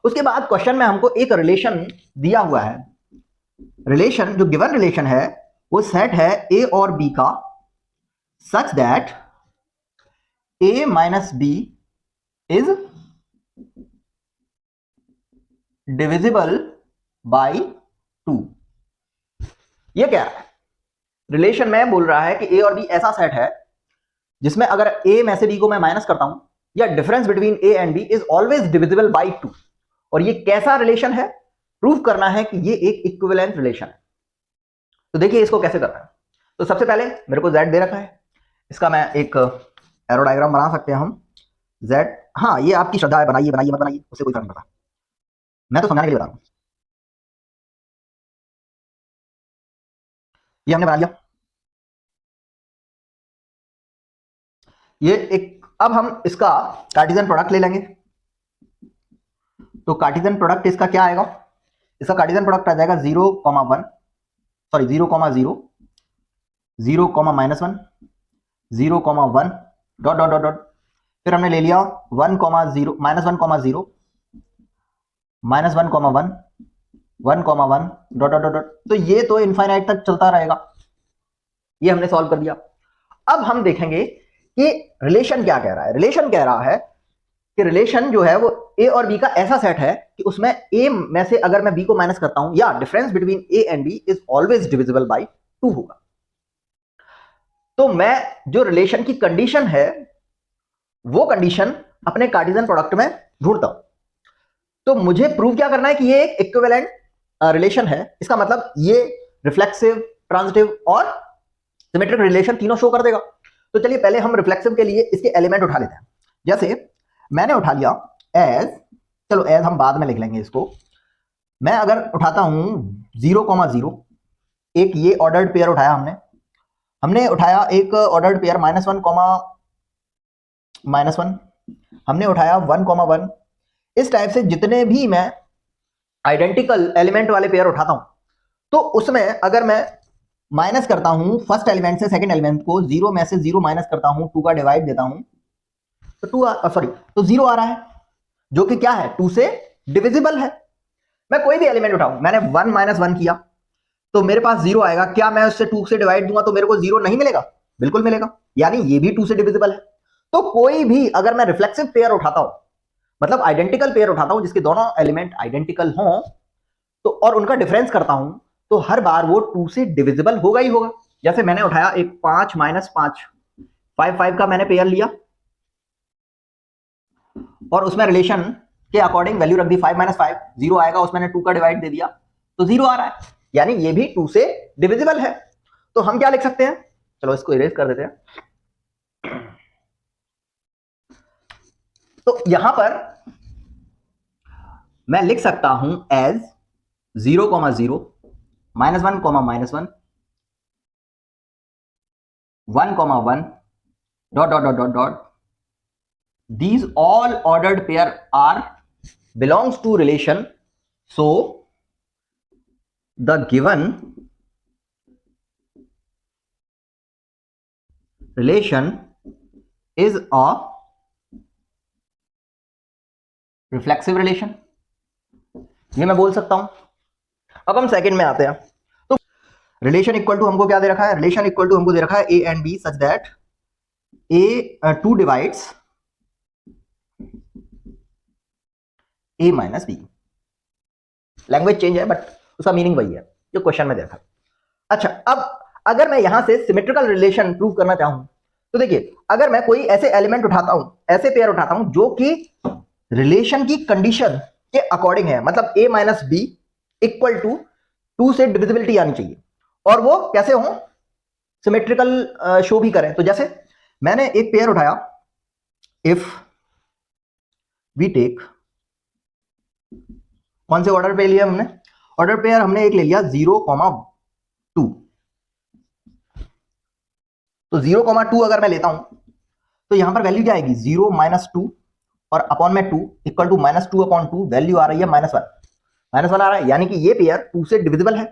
उसके बाद क्वेश्चन में हमको एक रिलेशन दिया हुआ है। रिलेशन जो गिवन रिलेशन है वो सेट है ए और बी का, such that a minus b is divisible by 2। ये क्या है, रिलेशन में बोल रहा है कि ए और बी ऐसा सेट है जिसमें अगर ए में से बी को मैं माइनस करता हूं, या difference between A and B is always divisible by 2। और ये कैसा रिलेशन है, प्रूफ करना है कि ये एक इक्विवेलेंट रिलेशन है। तो देखिए इसको कैसे करना है। तो सबसे पहले मेरे को z दे रखा है, इसका मैं एक एरो डायग्राम बना सकते हैं हम। z, हाँ ये आपकी श्रद्धा है, बनाइए बनाइए मत बनाइए, उससे कोई फर्क नहीं पड़ता, मैं तो समझाने के लिए बता रहा हूं। ये हमने बना लिया। ये एक, अब हम इसका कार्टेशियन प्रोडक्ट ले लेंगे। तो कार्टेशियन प्रोडक्ट इसका क्या आएगा, इसका कार्टेशियन प्रोडक्ट आ जाएगा 0,1, sorry 0,0, 0,-1, 0,1 dot dot dot dot, फिर हमने ले लिया 1,0, -1,0, -1,1, 1,1 डॉट डॉट डॉट। तो ये तो इनफाइनाइट तक चलता रहेगा। ये हमने सॉल्व कर दिया। अब हम देखेंगे कि रिलेशन क्या कह रहा है। रिलेशन कह रहा है कि रिलेशन जो है वो ए और बी का ऐसा सेट है कि उसमें ए में से अगर मैं बी को माइनस करता हूं, या difference between A and B is always divisible by 2 होगा। तो मैं जो रिलेशन की कंडीशन है वो कंडीशन अपने कार्टेशियन प्रोडक्ट में ढूंढता हूं। तो मुझे प्रूव क्या करना है कि ये एक इक्विवेलेंट रिलेशन है। इसका मतलब ये रिफ्लेक्सिव, ट्रांजिटिव और सिमेट्रिक रिलेशन तीनों शो कर देगा। तो चलिए पहले हम रिफ्लेक्सिव के लिए इसके एलिमेंट उठा लेते हैं। जैसे मैंने उठा लिया एज, चलो एज हम बाद में लिख लेंगे इसको। मैं अगर उठाता हूं 0,0, एक ये ऑर्डर्ड पेयर उठाया हमने उठाया एक ऑर्डर्ड पेयर -1, -1, हमने उठाया 1,1। इस टाइप से जितने भी मैं आइडेंटिकल एलिमेंट वाले पेयर उठाता हूं, तो उसमें अगर मैं माइनस करता हूं फर्स्ट एलिमेंट से सेकंड एलिमेंट को, 0 में से 0 माइनस करता हूं, 2 का डिवाइड देता हूं, तो 0 आ रहा है, जो कि क्या है, 2 से डिविजिबल है। मैं कोई भी एलिमेंट उठाऊं, मैंने 1 - 1 किया तो मेरे पास 0 आएगा। क्या मैं उससे 2 से डिवाइड दूंगा तो मेरे को 0 नहीं मिलेगा? बिल्कुल मिलेगा, यानी ये भी 2 से डिविजिबल है। तो कोई भी अगर मैं रिफ्लेक्सिव पेयर उठाता हूं, मतलब आइडेंटिकल पेयर उठाता हूं जिसके दोनों एलिमेंट आइडेंटिकल हों, तो और उनका डिफरेंस करता हूं, तो हर बार वो 2 से डिविजिबल होगा ही होगा। जैसे मैंने उठाया एक 5 - 5, 5 का मैंने पेयर लिया और उसमें रिलेशन के अकॉर्डिंग वैल्यू रख दी 5 - 5, 0 आएगा, उसमें 2 का डिवाइड दे दिया तो 0 आ रहा है, यानी ये भी 2 से डिविजिबल है। तो हम क्या लिख सकते हैं, चलो इसको इरेज कर देते हैं। तो यहां पर मैं लिख सकता हूं as 0,0, -1, -1, 1,1 dot dot dot dot dot, these all ordered pair are belongs to relation, so the given relation is a reflexive relation। ये मैं बोल सकता हूं। अब हम सेकंड में आते हैं। तो रिलेशन इक्वल टू हमको क्या दे रखा है, रिलेशन इक्वल टू हमको दे रखा है A and B such that A2 divides A - B। Language change है बट उसका मीनिंग वही है जो क्वेश्चन में देखा। अच्छा, अब अगर मैं यहां से सिमेट्रिकल रिलेशन प्रूव करना चाहूं, तो देखिए अगर मैं कोई ऐसे एलिमेंट उठाता हूं, ऐसे पेयर उठाता हूं जो कि रिलेशन की कंडीशन के अकॉर्डिंग है, मतलब A - B इक्वल टू 2 से डिविजिबिलिटी आनी चाहिए, और वो कैसे हो, सिमेट्रिकल शो भी करें। तो जैसे मैंने एक पेयर उठाया, इफ वी टेक, कौन से ऑर्डर पे लिया हमने, ऑर्डर पेयर हमने एक ले लिया 0,2। तो 0,2 अगर मैं लेता हूं तो यहां पर वैल्यू क्या आएगी, 0 - 2 और अपॉन में 2 इक्वल टू -2/2, वैल्यू आ रही है -1 आ रहा है, यानी कि ये पेयर 2 से डिविजिबल है।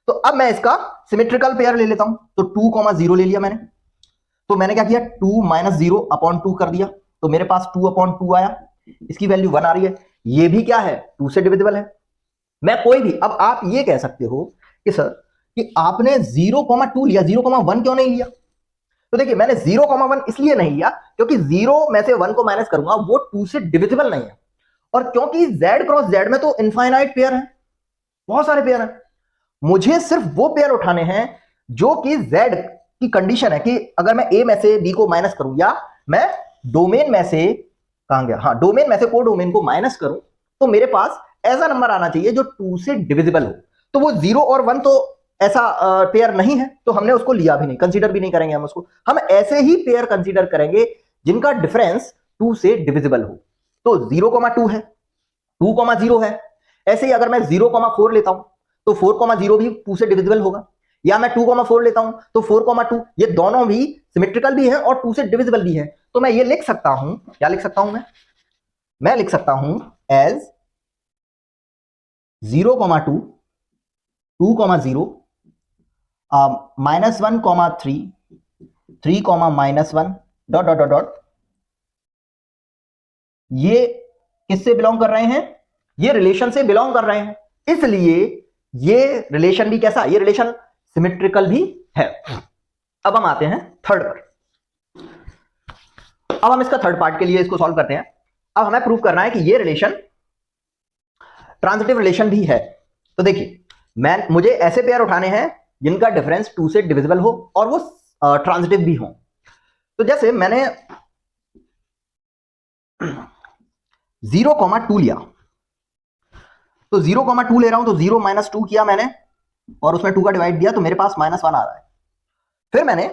तो अब मैं इसका सिमेट्रिकल पेयर ले लेता हूं, तो 2,0 ले लिया मैंने। तो मैंने क्या किया, 2 - 0/2 कर दिया, तो मेरे पास 2/2 आया, इसकी वैल्यू 1 आ रही है, ये भी क्या है, 2 से डिविजिबल है। मैं कोई भी, अब आप ये कह सकते हो कि सर कि आपने 0,2 लिया, 0,1 क्यों नहीं लिया? तो देखिए मैंने 0,1 इसलिए नहीं लिया क्योंकि 0 में से 1 को माइनस करूंगा वो 2 से डिविजिबल नहीं है, और क्योंकि z क्रॉस z में तो इनफाइनाइट पेयर है, बहुत सारे पेयर हैं। मुझे सिर्फ वो पेयर उठाने हैं जो कि Z की कंडीशन है कि अगर मैं A में से B को माइनस करूं या मैं डोमेन में से कहां गया, हाँ डोमेन में से को डोमेन को माइनस करूं, तो मेरे पास ऐसा नंबर आना चाहिए जो 2 से डिविजिबल हो। तो वो 0 और 1 तो ऐसा पेयर नहीं है, तो हमने उसको लिया भी नहीं, कंसीडर भी नहीं करेंगे हम उसको। हम ऐसे ही पेयर कंसीडर करेंगे जिनका डिफरेंस 2 से डिविजिबल हो। तो 0,2 है, 2,0 है। ऐसे ही अगर मैं 0,4 लेता हूं तो 4,0 भी 2 से डिविजिबल होगा, या मैं 2,4 लेता हूं तो 4,2, ये दोनों भी सिमेट्रिकल भी है और 2 से डिविजिबल भी है। तो मैं ये लिख सकता हूं, क्या लिख सकता हूं मैं लिख सकता हूं as 0,2, 2,0, -1,3, 3,-1 dot dot dot dot. ये किससे बिलोंग कर रहे हैं? ये रिलेशन से बिलोंग कर रहे हैं, इसलिए ये रिलेशन भी कैसा, ये रिलेशन सिमेट्रिकल भी है। अब हम आते हैं थर्ड पर। अब हम इसका थर्ड पार्ट के लिए इसको सॉल्व करते हैं। अब हमें प्रूव करना है कि ये रिलेशन ट्रांजिटिव रिलेशन भी है। तो देखिए, मुझे ऐसे पेयर उठाने हैं जिनका डिफरेंस 2 से डिविजिबल हो और वो ट्रांजिटिव भी हो। तो जैसे मैंने 0,2 लिया, तो 0,2 ले रहा हूं तो 0 - 2 किया मैंने और उसमें 2 का डिवाइड दिया तो मेरे पास -1 आ रहा है। फिर मैंने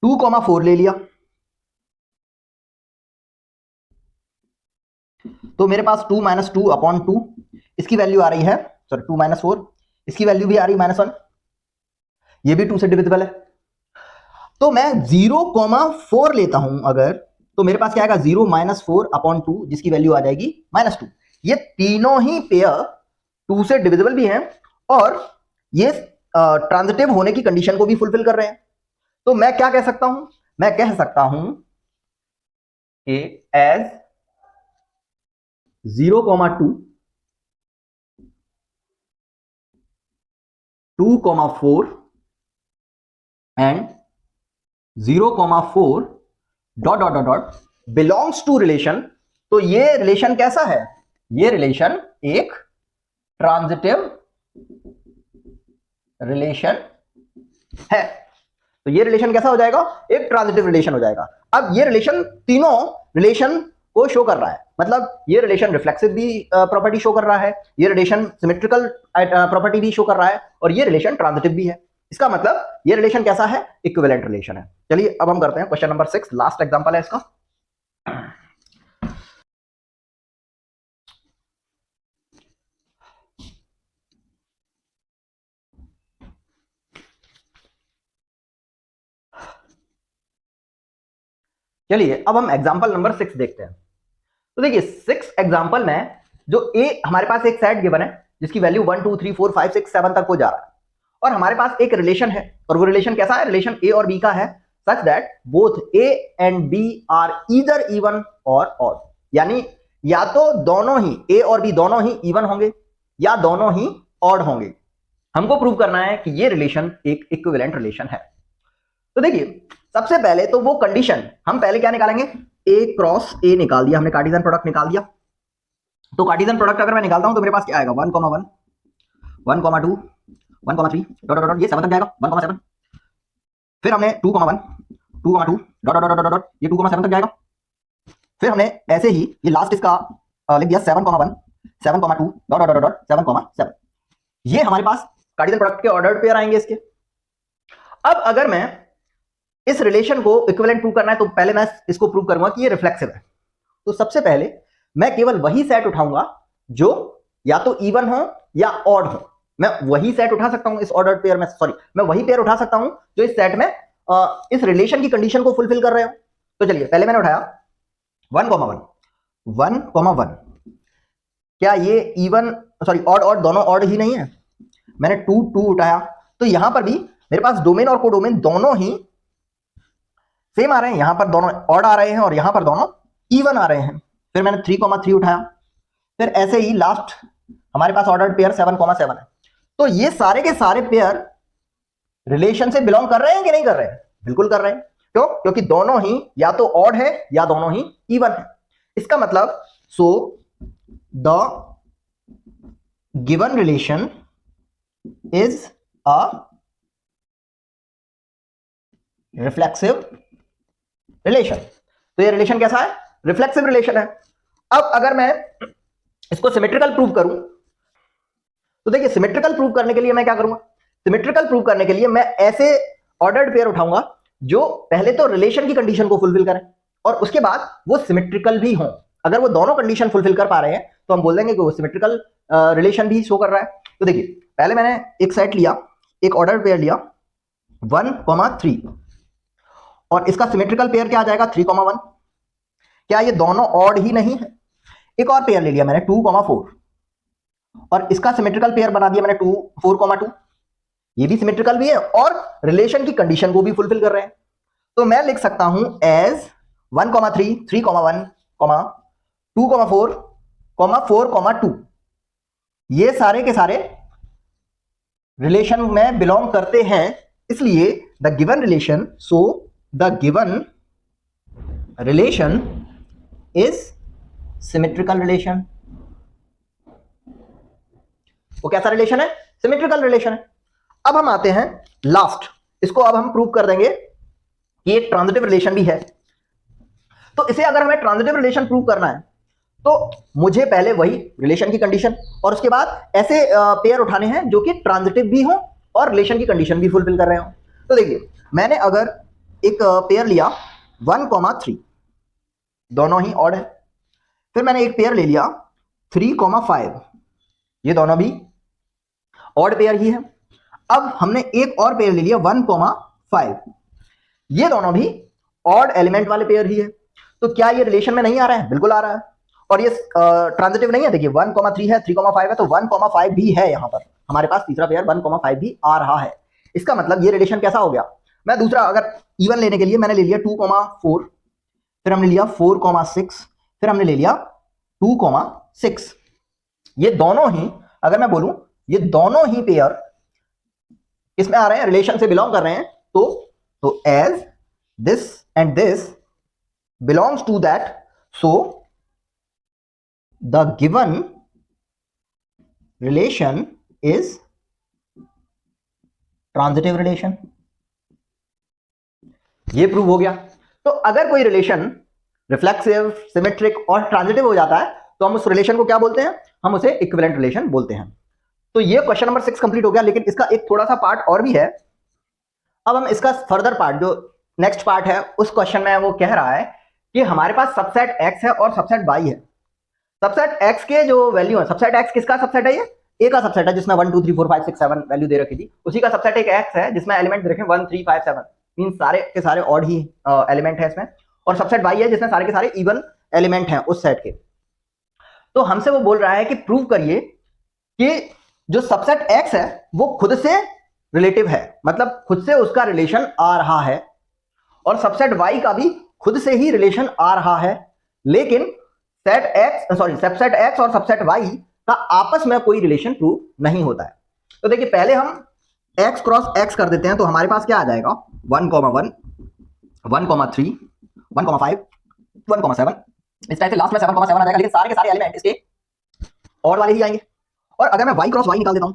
2,4 ले लिया तो मेरे पास 2 - 2/2, इसकी वैल्यू आ रही है, सॉरी 2 - 4, इसकी वैल्यू भी आ रही -1, ये भी 2 से डिविजिबल है। तो मैं 0,4 लेता हूं अगर, तो मेरे पास क्या आएगा, 0 - 4/2, जिसकी वैल्यू आ जाएगी -2। ये तीनों ही पेयर 2 से डिविजिबल भी हैं और ये ट्रांजिटिव होने की कंडीशन को भी फुलफिल कर रहे हैं। तो मैं क्या कह सकता हूं, मैं कह सकता हूं कि as 0,2, 2,4 and 0,4 dot dot dot dot belongs to relation. तो ये रिलेशन कैसा है, ये रिलेशन एक ट्रांजिटिव रिलेशन है। तो ये रिलेशन कैसा हो जाएगा, एक ट्रांजिटिव रिलेशन हो जाएगा। अब ये रिलेशन तीनों रिलेशन को शो कर रहा है, मतलब ये रिलेशन रिफ्लेक्सिव भी प्रॉपर्टी शो कर रहा है, ये रिलेशन सिमेट्रिकल प्रॉपर्टी भी शो कर रहा है और ये रिलेशन ट्रांजिटिव भी है। इसका मतलब ये रिलेशन कैसा है, इक्विवेलेंट रिलेशन है। चलिए अब हम करते हैं क्वेश्चन नंबर 6, लास्ट एग्जांपल है इसका। चलिए अब हम एग्जांपल नंबर 6 देखते हैं। तो देखिए 6 एग्जांपल में जो ए, हमारे पास एक सेट गिवन है जिसकी वैल्यू 1 2 3 4 5 6 7 तक हो जा रहा है और हमारे पास एक रिलेशन है, और वो रिलेशन कैसा है, रिलेशन ए और बी का है, such that both A and B are either even और ऑड। यानी या तो दोनों ही ए और बी दोनों ही इवन होंगे या दोनों ही ऑड होंगे। हमको प्रूव करना है कि ये रिलेशन एक इक्विवेलेंट रिलेशन है। तो देखिए सबसे पहले तो वो कंडीशन हम पहले क्या निकालेंगे, ए क्रॉस ए निकाल दिया हमने, कार्टेशियन प्रोडक्ट निकाल दिया। तो कार्टेशियन प्रोडक्ट अगर मैं निकालता हूं तो मेरे पास क्या आएगा, 1,1, 1,2, 1,3 डॉट डॉट डॉट, ये 7 तक जाएगा 1,7। फिर हमने 2,1, 2,2 डॉट डॉट डॉट डॉट, ये 2,7 तक जाएगा। फिर हमने ऐसे ही ये लास्ट इसका लिख दिया 7,1, 7,2 डॉट डॉट डॉट 7,7। ये हमारे पास कार्टेशियन प्रोडक्ट के ऑर्डर्ड पेयर आएंगे इसके। अब अगर मैं इस रिलेशन को इक्विवेलेंट प्रूव करना है तो पहले मैं इसको प्रूव करूंगा कि ये रिफ्लेक्सिव है। तो सबसे पहले मैं केवल वही सेट उठाऊंगा जो या तो इवन हो या ऑड हो। मैं वही सेट उठा सकता हूं इस ऑर्डर्ड पेयर में, सॉरी मैं वही पेयर उठा सकता हूं जो इस सेट में इस रिलेशन की कंडीशन को फुलफिल कर रहे हो। तो चलिए पहले मैंने उठाया 1,1, 1,1, क्या ये इवन सॉरी ऑड ऑड दोनों ऑड ही नहीं है। मैंने 2 2 उठाया तो यहां पर भी मेरे पास डोमेन और कोडोमेन दोनों ही सेम आ रहे हैं, यहां पर दोनों ऑड आ रहे हैं और यहां पर दोनों इवन आ रहे हैं। फिर मैंने 3,3 उठाया, फिर ऐसे ही लास्ट हमारे पास ऑर्डर्ड पेयर 7,7 है। तो ये सारे के सारे पेयर रिलेशन से बिलोंग कर रहे हैं कि नहीं कर रहे हैं, बिल्कुल कर रहे हैं। क्यों, क्योंकि दोनों ही या तो ऑड है या दोनों ही इवन है। इसका मतलब so the given relation is a reflexive relation. तो ये रिलेशन कैसा है? रिफ्लेक्सिव रिलेशन है। अब अगर मैं इसको सिमेट्रिकल प्रूव करूं तो देखिए, सिमेट्रिकल प्रूव करने के लिए मैं क्या करूंगा? सिमेट्रिकल प्रूव करने के लिए मैं ऐसे ऑर्डर्ड पेयर उठाऊंगा जो पहले तो रिलेशन की कंडीशन को फुलफिल करें और उसके बाद वो सिमेट्रिकल भी हों। अगर वो दोनों कंडीशन फुलफिल कर पा रहे हैं तो हम बोल देंगे कि वो सिमेट्रिकल रिलेशन भी शो कर रहा है। तो देखिए, पहले मैंने एक सेट लिया, एक ऑर्डर्ड पेयर लिया 1,3 और इसका सिमेट्रिकल पेयर क्या आ जाएगा? 3,1। क्या ये दोनों ऑड ही नहीं है? एक और पेयर ले लिया मैंने 2,4 और इसका सिमेट्रिकल पेयर बना दिया मैंने 4,2। ये भी सिमेट्रिकल भी है और रिलेशन की कंडीशन को भी फुलफिल कर रहे हैं। तो मैं लिख सकता हूं एज 1,3, 3,1, 2,4, 4,2। ये सारे के सारे रिलेशन में बिलोंग करते हैं, इसलिए the given relation, so the given relation is symmetrical relation. वो कैसा रिलेशन है? सिमेट्रिकल रिलेशन है। अब हम आते हैं लास्ट, इसको अब हम प्रूव कर देंगे कि एक ट्रांजिटिव रिलेशन भी है। तो इसे अगर हमें ट्रांजिटिव रिलेशन प्रूव करना है तो मुझे पहले वही रिलेशन की कंडीशन और उसके बाद ऐसे पेयर उठाने हैं जो कि ट्रांजिटिव भी हो और रिलेशन की कंडीशन भी फुलफिल कर रहे हो। तो देखिए, मैंने अगर एक पेयर लिया 1,3, दोनों ही ऑड है। फिर मैंने एक पेयर ले लिया 3,5, ये दोनों भी ऑड पेयर ही है। अब हमने एक और पेयर ले लिया 1,5, ये दोनों भी ऑड एलिमेंट वाले पेयर ही है। तो क्या ये रिलेशन में नहीं आ रहा है? बिल्कुल आ रहा है। और ये ट्रांजिटिव नहीं है। देखिए 1,3 है, 3,5 है, तो 1,5 भी है। यहां पर हमारे पास तीसरा पेयर 1,5 भी आ रहा है। इसका मतलब ये रिलेशन कैसा हो गया? मैं दूसरा अगर इवन लेने के लिए मैंने ले लिया 2,4, फिर हमने लिया 4,6, फिर हमने ले लिया 2,6। ये दोनों ही, अगर मैं बोलूं, ये दोनों ही पेयर इसमें आ रहे हैं, रिलेशन से बिलोंग कर रहे हैं। तो as this and this belongs to that, so the given relation is transitive relation। ये प्रूव हो गया। तो अगर कोई रिलेशन रिफ्लेक्सिव, सिमेट्रिक और ट्रांजिटिव हो जाता है तो हम उस रिलेशन को क्या बोलते हैं? हम उसे इक्विवेलेंट रिलेशन बोलते हैं। तो ये क्वेश्चन नंबर 6 कंप्लीट हो गया, लेकिन इसका एक थोड़ा सा पार्ट और भी है। अब हम इसका फर्दर पार्ट, जो नेक्स्ट पार्ट है, उस क्वेश्चन में वो कह रहा है कि हमारे पास सबसेट एक्स है और सबसेट वाई है। सबसेट एक्स के जो वैल्यू है, सबसेट एक्स किसका सबसेट है? ये ए का सबसेट है जिसमें 1 2 3 4 5 6 7 वैल्यू दे रखी थी। उसी का सबसेट एक एक्स है जिसमें एलिमेंट दे रखे 1 3 5 7, मीन सारे के सारे ऑड ही एलिमेंट है इसमें। और सबसेट वाई है जिसमें सारे के सारे इवन एलिमेंट हैं उस सेट के। तो हमसे वो बोल रहा है कि प्रूव करिए कि जो सबसेट एक्स है वो खुद से रिलेटिव है, मतलब खुद से उसका रिलेशन आ रहा है, और सबसेट वाई का भी खुद से ही रिलेशन आ रहा है, लेकिन सबसेट एक्स और सबसेट वाई का आपस में कोई रिलेशन प्रूव नहीं होता है। तो देखिए, पहले हम x क्रॉस x कर देते हैं, तो हमारे पास क्या आ जाएगा? 1,1, 1,3, 1,5, 1,7। इस टाइप से लास्ट में 7,7 आ जाएगा, लेकिन सारे के सारे एलिमेंट इसके और वाले ही आएंगे। और अगर मैं y क्रॉस y निकाल देता हूं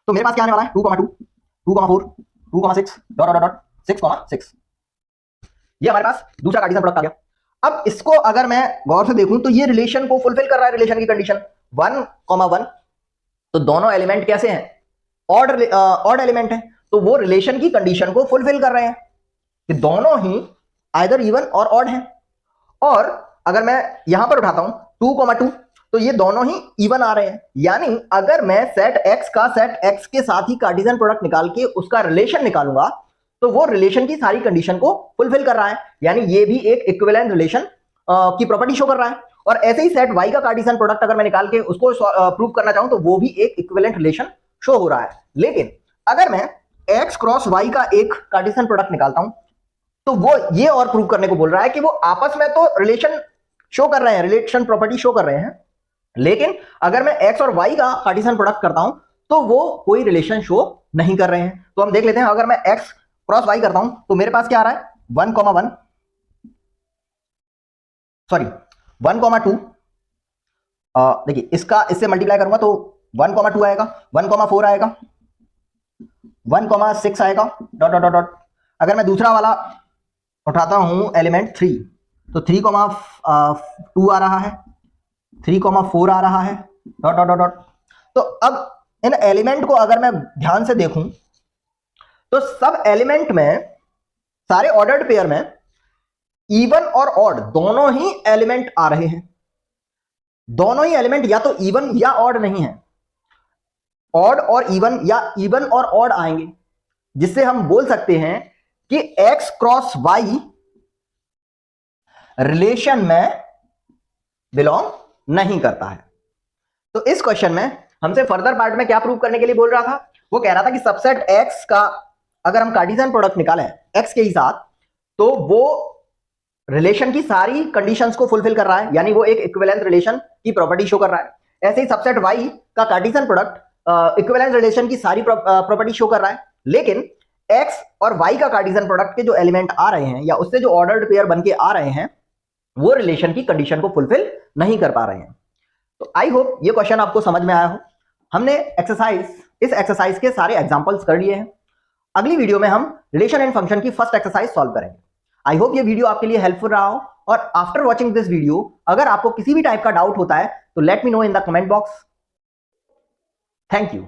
तो मेरे पास क्या आने वाला है? 2,2, 2,4, 2,6, डॉट डॉट डॉट 6,6। ये हमारे पास दूसरा कार्टेशियन प्रोडक्ट आ गया। अब इसको अगर मैं गौर से देखूं तो ये रिलेशन को फुलफिल कर रहा है, रिलेशन की कंडीशन 1,1। तो दोनों एलिमेंट कैसे हैं? ऑड एलिमेंट है, तो वो रिलेशन की कंडीशन को फुलफिल कर रहे हैं कि दोनों ही आइदर इवन और ऑड हैं। और अगर मैं यहां पर उठाता हूं 2,2, तो ये दोनों ही इवन आ रहे हैं। यानी अगर मैं सेट एक्स का सेट एक्स के साथ ही कार्टेशियन प्रोडक्ट निकाल के उसका रिलेशन निकालूंगा तो वो रिलेशन की सारी कंडीशन को फुलफिल कर रहा है, यानी ये भी एक इक्विवेलेंट रिलेशन की प्रॉपर्टी शो कर रहा है। और ऐसे ही सेट वाई का कार्टेशियन प्रोडक्ट अगर मैं निकाल के उसको प्रूव करना चाहूं तो वो भी एक इक्विवेलेंट रिलेशन शो हो रहा है। लेकिन अगर मैं एक्स क्रॉस वाई का एक कार्टेशियन प्रोडक्ट निकालता हूं तो वो ये और प्रूव करने को बोल रहा है कि वो आपस में तो रिलेशन शो कर रहे हैं, रिलेशन प्रॉपर्टी शो कर रहे हैं, लेकिन अगर मैं एक्स और वाई का कार्टेशियन प्रोडक्ट करता हूं तो वो कोई रिलेशन शो नहीं कर रहे हैं। तो हम देख लेते हैं, अगर मैं एक्स क्रॉस वाई करता हूं तो मेरे पास क्या आ रहा है? 1,1, सॉरी 1,2। देखिए, इसका इससे मल्टीप्लाई करूंगा तो 1,2 आएगा, 1,4 आएगा, 1,6 आएगा डॉट डॉट डॉट डॉट। अगर मैं दूसरा वाला उठाता हूं एलिमेंट 3, तो 3,2 आ रहा है, 3,4 आ रहा है डॉट डॉट डॉट डॉट। तो अब इन एलिमेंट को अगर मैं ध्यान से देखूं तो सब एलिमेंट में, सारे ऑर्डर्ड पेयर में इवन और ऑड दोनों ही एलिमेंट आ रहे हैं। दोनों ही एलिमेंट या तो इवन या ऑड नहीं है, ऑड और इवन या इवन और ऑड आएंगे, जिससे हम बोल सकते हैं कि x क्रॉस y रिलेशन में बिलोंग नहीं करता है। तो इस क्वेश्चन में हमसे फर्दर पार्ट में क्या प्रूव करने के लिए बोल रहा था, वो कह रहा था कि सबसेट x का अगर हम कार्टेशियन प्रोडक्ट निकालें x के ही साथ, तो वो रिलेशन की सारी कंडीशंस को फुलफिल कर रहा है, यानी वो एक इक्विवेलेंस रिलेशन की प्रॉपर्टी शो कर रहा है। ऐसे ही सबसेट y का कार्टेशियन प्रोडक्ट इक्विवेलेंस रिलेशन की सारी प्रॉपर्टी शो कर रहा है। लेकिन x और y का कार्टेशियन प्रोडक्ट के जो एलिमेंट आ रहे हैं या उससे जो ऑर्डर्ड पेयर बन के आ रहे हैं, वो रिलेशन की कंडीशन को फुलफिल नहीं कर पा रहे हैं। तो आई होप ये क्वेश्चन आपको समझ में आया हो। हमने इस एक्सरसाइज के सारे एग्जांपल्स कर लिए हैं। अगली वीडियो में हम रिलेशन एंड फंक्शन की फर्स्ट एक्सरसाइज सॉल्व करेंगे। आई होप ये वीडियो आपके लिए हेल्पफुल रहा हो, और आफ्टर वॉचिंग दिस वीडियो अगर आपको किसी भी टाइप का डाउट होता है तो let me know in the comment box. Thank you.